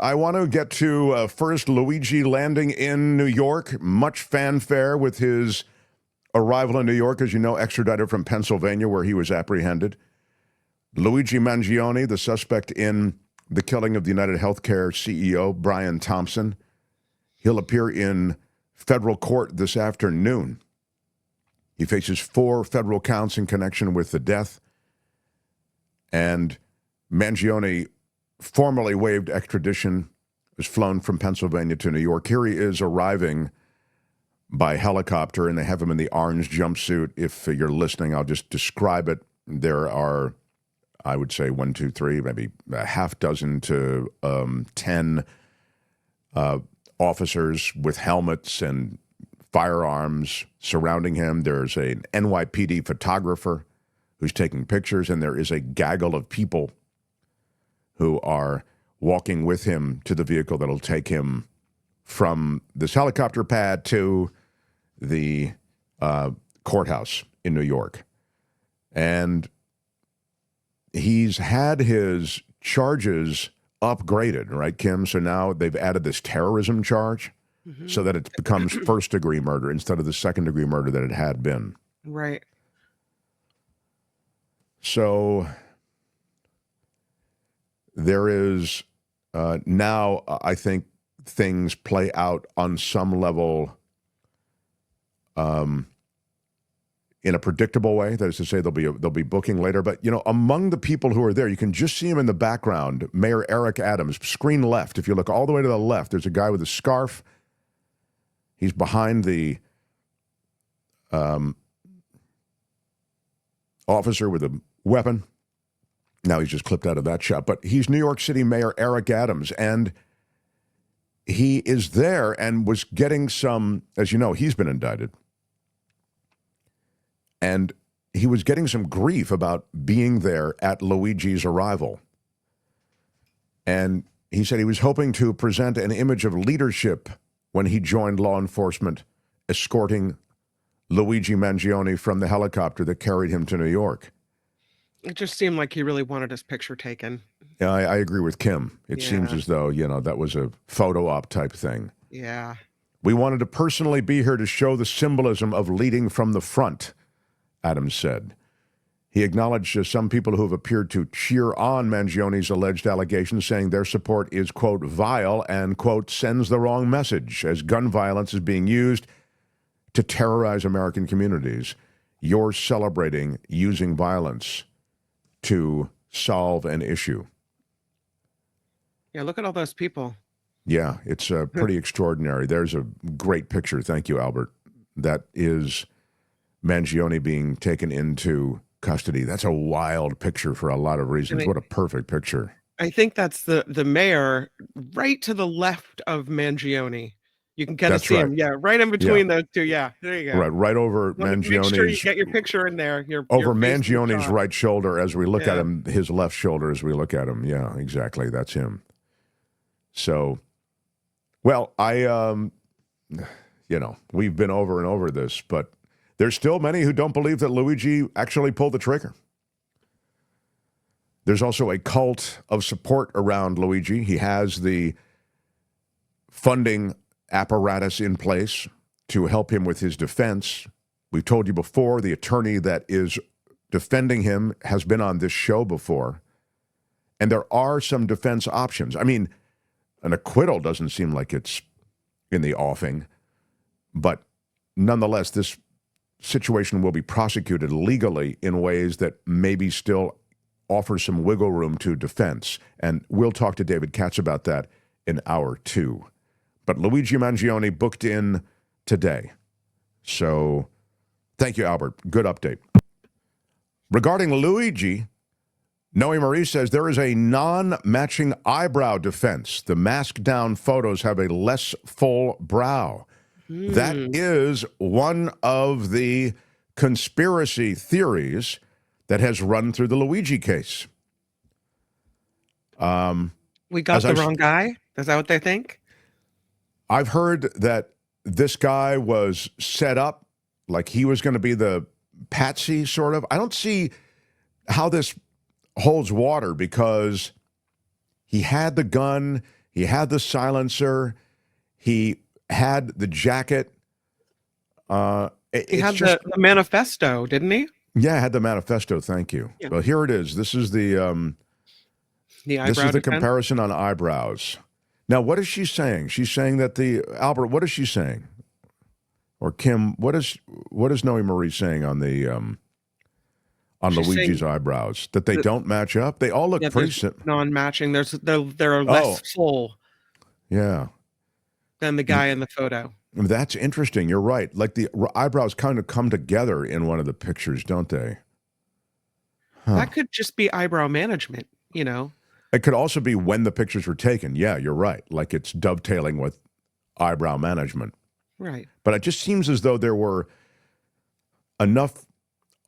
I want to get to first Luigi landing in New York. Much fanfare with his arrival in New York, as you know, extradited from Pennsylvania, where he was apprehended. Luigi Mangione, the suspect in the killing of the United Healthcare CEO, Brian Thompson. He'll appear in federal court this afternoon. He faces 4 federal counts in connection with the death. And Mangione formally waived extradition, was flown from Pennsylvania to New York. Here he is arriving by helicopter, and they have him in the orange jumpsuit. If you're listening, I'll just describe it. There are, I would say, 1, 2, 3, maybe a half dozen to 10 officers with helmets and firearms surrounding him. There's an NYPD photographer who's taking pictures, and there is a gaggle of people who are walking with him to the vehicle that'll take him from this helicopter pad to the courthouse in New York. And he's had his charges upgraded, right, Kim? So now they've added this terrorism charge so that it becomes first-degree murder instead of the second-degree murder that it had been. Right. So there is now, I think, things play out on some level in a predictable way. That is to say, they'll be booking later. But, you know, among the people who are there, you can just see him in the background, Mayor Eric Adams, screen left. If you look all the way to the left, there's a guy with a scarf. He's behind the officer with a weapon. Now he's just clipped out of that shot. But he's New York City Mayor Eric Adams, and he is there and was getting some, as you know, he's been indicted. And he was getting some grief about being there at Luigi's arrival. And he said he was hoping to present an image of leadership when he joined law enforcement, escorting Luigi Mangione from the helicopter that carried him to New York. It just seemed like he really wanted his picture taken. Yeah, I agree with Kim. It seems as though, you know, that was a photo op type thing. Yeah. We wanted to personally be here to show the symbolism of leading from the front, Adams said. He acknowledged some people who have appeared to cheer on Mangione's alleged allegations, saying their support is, quote, vile and, quote, sends the wrong message as gun violence is being used to terrorize American communities. You're celebrating using violence to solve an issue. Yeah, look at all those people. Yeah, it's pretty extraordinary. There's a great picture. Thank you, Albert. That is Mangione being taken into custody. That's a wild picture for a lot of reasons. What a perfect picture. I think that's the mayor right to the left of Mangione. You can kind of see him. Yeah, right in between those two. Yeah, there you go. Right over Mangione's. Make sure you get your picture in there. Over Mangione's right shoulder as we look at him, his left shoulder as we look at him. Yeah, exactly. That's him. So, well, you know, we've been over and over this, but there's still many who don't believe that Luigi actually pulled the trigger. There's also a cult of support around Luigi. He has the funding apparatus in place to help him with his defense. We've told you before, the attorney that is defending him has been on this show before. And there are some defense options. I mean, an acquittal doesn't seem like it's in the offing, but nonetheless, this situation will be prosecuted legally in ways that maybe still offer some wiggle room to defense. And we'll talk to David Katz about that in hour 2. But Luigi Mangione booked in today. So thank you, Albert. Good update. Regarding Luigi, Noe Marie says there is a non-matching eyebrow defense. The masked-down photos have a less full brow. That is one of the conspiracy theories that has run through the Luigi case. We got the wrong guy? Is that what they think? I've heard that this guy was set up like he was going to be the patsy, sort of. I don't see how this holds water because he had the gun. He had the silencer. He had the jacket. He had the manifesto, didn't he? Yeah, I had the manifesto. Thank you. Yeah. Well, here it is. This is the comparison on eyebrows. Now, what is she saying? She's saying that Albert. What is she saying? Or Kim? What is Noe Marie saying on the Luigi's eyebrows? That they don't match up. They all look pretty non-matching. They're less full. Yeah. Than the guy in the photo. That's interesting. You're right. Like the eyebrows kind of come together in one of the pictures, don't they? Huh. That could just be eyebrow management, you know? It could also be when the pictures were taken. Yeah, you're right. Like it's dovetailing with eyebrow management. Right. But it just seems as though there were enough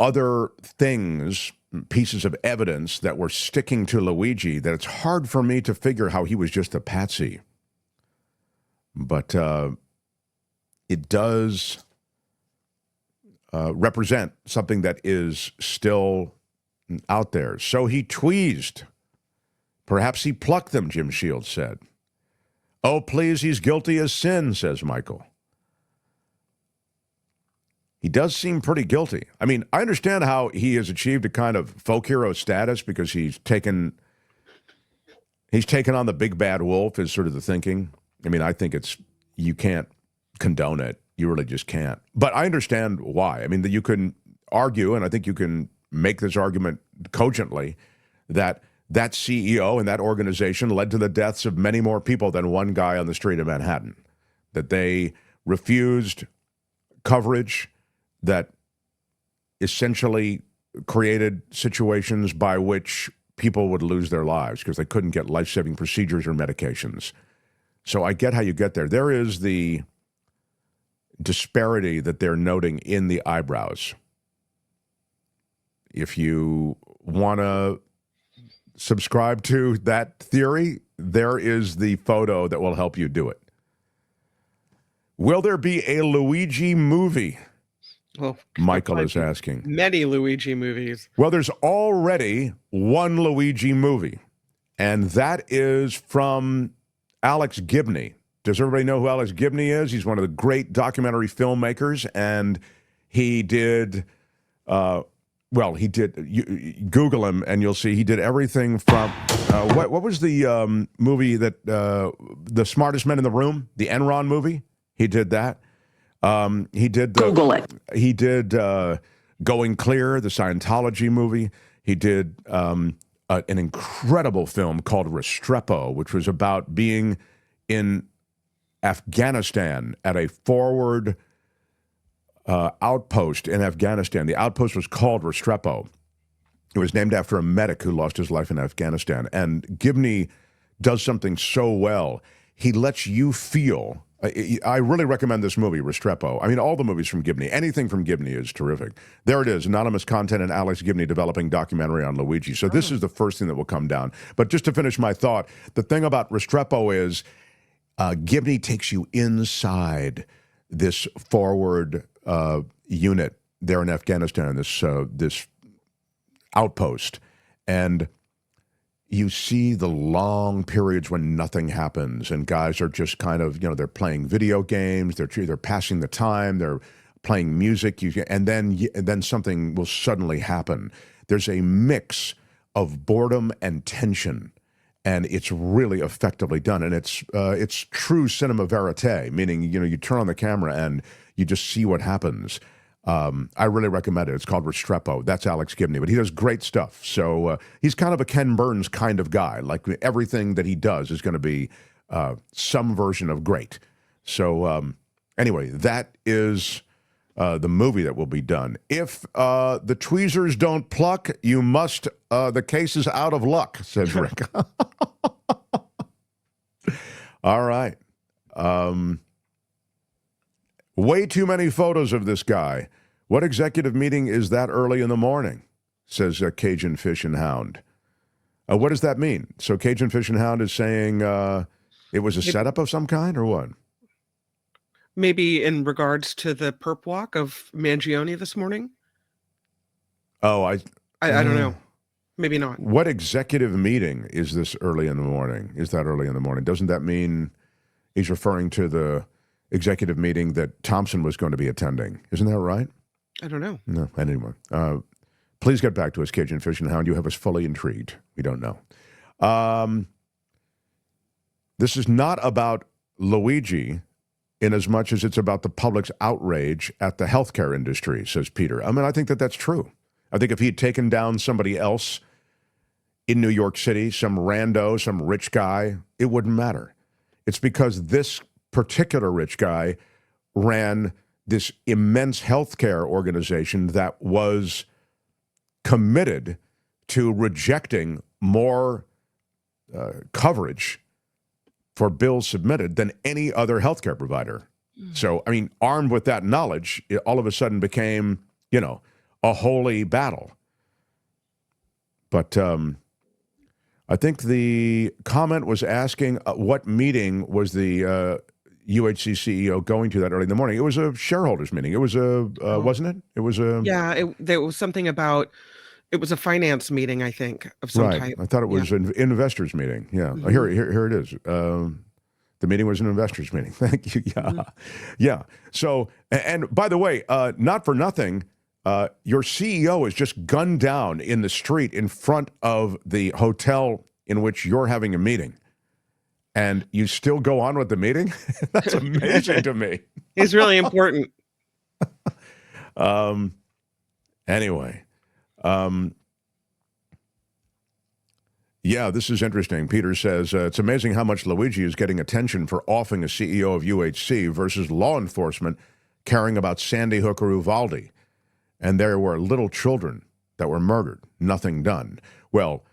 other things, pieces of evidence that were sticking to Luigi that it's hard for me to figure how he was just a patsy. But it does represent something that is still out there. So he tweezed. Perhaps he plucked them, Jim Shields said. Oh, please, he's guilty as sin, says Michael. He does seem pretty guilty. I mean, I understand how he has achieved a kind of folk hero status because he's taken on the big bad wolf is sort of the thinking. I mean, I think you can't condone it. You really just can't. But I understand why. I mean, that you can argue, and I think you can make this argument cogently, that CEO and that organization led to the deaths of many more people than one guy on the street of Manhattan. That they refused coverage that essentially created situations by which people would lose their lives because they couldn't get life-saving procedures or medications. So I get how you get there. There is the disparity that they're noting in the eyebrows. If you want to subscribe to that theory, there is the photo that will help you do it. Will there be a Luigi movie? Well, Michael is asking. Many Luigi movies. Well, there's already one Luigi movie, and that is from Alex Gibney. Does everybody know who Alex Gibney is? He's one of the great documentary filmmakers, and he did, Google him, and you'll see he did everything from, what was the movie that, The Smartest Men in the Room, the Enron movie? He did that. He did Google it. He did Going Clear, the Scientology movie. He did an incredible film called Restrepo, which was about being in Afghanistan at a forward outpost in Afghanistan. The outpost was called Restrepo. It was named after a medic who lost his life in Afghanistan. And Gibney does something so well. He lets you feel. I really recommend this movie, Restrepo. I mean, all the movies from Gibney, anything from Gibney is terrific. There it is, anonymous content and Alex Gibney developing documentary on Luigi. So this is the first thing that will come down. But just to finish my thought, the thing about Restrepo is Gibney takes you inside this forward unit there in Afghanistan, this outpost, and you see the long periods when nothing happens and guys are just kind of, they're playing video games, they're passing the time, they're playing music, and then something will suddenly happen. There's a mix of boredom and tension, and it's really effectively done. And it's true cinema verite, meaning, you turn on the camera and you just see what happens. I really recommend it. It's called Restrepo. That's Alex Gibney, but he does great stuff. So he's kind of a Ken Burns kind of guy. Like everything that he does is going to be some version of great. So anyway, that is the movie that will be done. If the tweezers don't pluck, you must. The case is out of luck, says Rick. All right. Way too many photos of this guy. What executive meeting is that early in the morning? Says Cajun Fish and Hound. What does that mean? So Cajun Fish and Hound is saying it was a setup of some kind, or what? Maybe in regards to the perp walk of Mangione this morning? Oh, I don't know. Maybe not. What executive meeting is this early in the morning? Is that early in the morning? Doesn't that mean he's referring to the executive meeting that Thompson was going to be attending? Isn't that right? I don't know. No, anyway. Please get back to us, Cajun Fish and Hound. You have us fully intrigued. We don't know. This is not about Luigi in as much as it's about the public's outrage at the healthcare industry, says Peter. I mean, I think that that's true. I think if he had taken down somebody else in New York City, some rando, some rich guy, it wouldn't matter. It's because this particular rich guy ran this immense healthcare organization that was committed to rejecting more coverage for bills submitted than any other healthcare provider. So, I mean, armed with that knowledge, it all of a sudden became, a holy battle. But I think the comment was asking what meeting was the UHC CEO going to that early in the morning. It was a shareholders meeting. It was wasn't it? It was a... Yeah, there was something about, it was a finance meeting, I think, of some type. I thought it was an investors meeting. Yeah, mm-hmm. Here it is. The meeting was an investors meeting. Thank you. Yeah, mm-hmm. Yeah. So, and by the way, not for nothing, your CEO is just gunned down in the street in front of the hotel in which you're having a meeting. And you still go on with the meeting? That's amazing to me. It's really important. Anyway. Yeah, this is interesting. Peter says, it's amazing how much Luigi is getting attention for offing a CEO of UHC versus law enforcement caring about Sandy Hook or Uvalde. And there were little children that were murdered, nothing done. Well,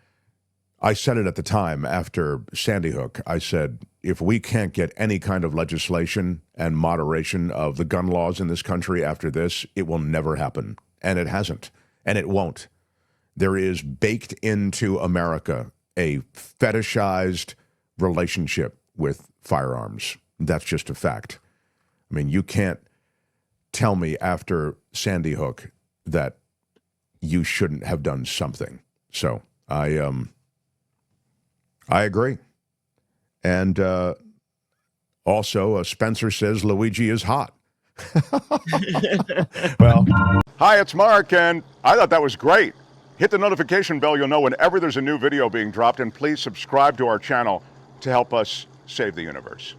I said it at the time after Sandy Hook. I said, if we can't get any kind of legislation and moderation of the gun laws in this country after this, it will never happen. And it hasn't. And it won't. There is baked into America a fetishized relationship with firearms. That's just a fact. I mean, you can't tell me after Sandy Hook that you shouldn't have done something. So I agree. And also, Spencer says Luigi is hot. Well, hi, it's Mark, and I thought that was great. Hit the notification bell. You'll know whenever there's a new video being dropped, and please subscribe to our channel to help us save the universe.